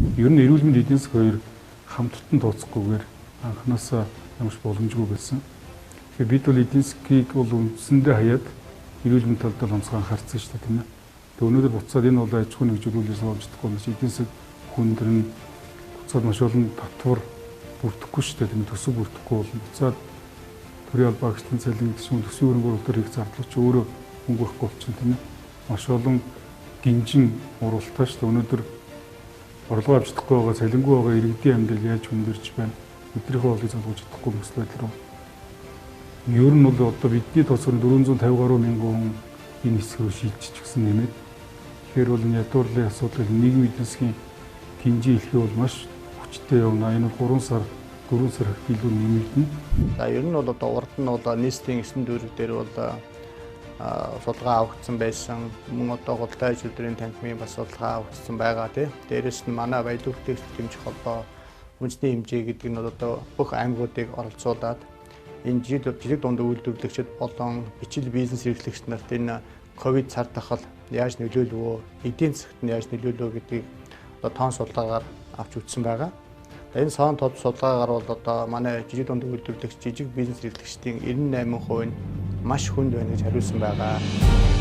Ер нь эрүүл мэндийн эдийн засаг хоёр хамтдан тооцохгүйгээр анханасаа ямарч боломжгүй байсан. Тэгэхээр бид бол эдийн засгийг бол үндсэндээ хаяад эрүүл мэндийн талд л онцгой анхаарсан шүү дээ, тийм ээ. Тэгээ өнөөдөр буцаад энэ бол аж ахуйн нэгжүүлүүлээс олждохгүй юм шиг эдийн засаг хүндэрн буцаад маш олон татвар бүрдэхгүй шүү дээ, тийм ээ. Төсөв бүрдэхгүй бол буцаад төрийн албаа агчдын цалин гэдэг чинь төсвийн хөрөнгө оруулалтаар их зардлууч өөрөө хөнгө байхгүй болчихно, тийм ээ. Маш олон гинжин уралдаа шүү дээ. Өнөөдөр орлого авч чадахгүй байгаа, цалингүй байгаа иргэдийн амьдрал яаж хүндэрч байна? Өдрийнхөө олыг залгуулж чадахгүй хүмүүс байдал руу. Ер нь бол одоо бидний тооцоор 450 гаруй мянган хүн энэ хэсэг рүү шилжиж гисэн нэмээд. Тэгэхээр бол энэ ядуурлын асуудал нийгмийн эдийн засгийн гинжин хэлхий бол маш хүчтэй явна. Энэ бол 3 сар их илүү нэмэгдэнэ. За ер нь бол одоо урд нь бол нийслэлийн 9 дүүрэг дээр бол судалгаа авагдсан байсан. Мөн одоо худалдаа аж үйлдвэрийн танхимын бас судалгаа авагдсан байгаа тийм. Дээрээс нь манай баялаг бүтээгдэхүүн хэмжих холбоо үндэсний хэмжээ гэдэг нь одоо бүх аймагуудыг оролцуулаад энэ жижиг дунд үйлдвэрлэгчид болон бичил бизнес эрхлэгч нарт энэ ковид цар тахал яаж нөлөөлөв, эдийн засагт нь яаж нөлөөлөв гэдгийг одоо тоон судалгаагаар авч үзсэн байгаа. Энэ соон тод судалгаагаар бол одоо манай жижиг дунд үйлдвэрлэгч, жижиг бизнес эрхлэгчдийн 98% нь маш хүнд байна гэж хариулсан байгаа.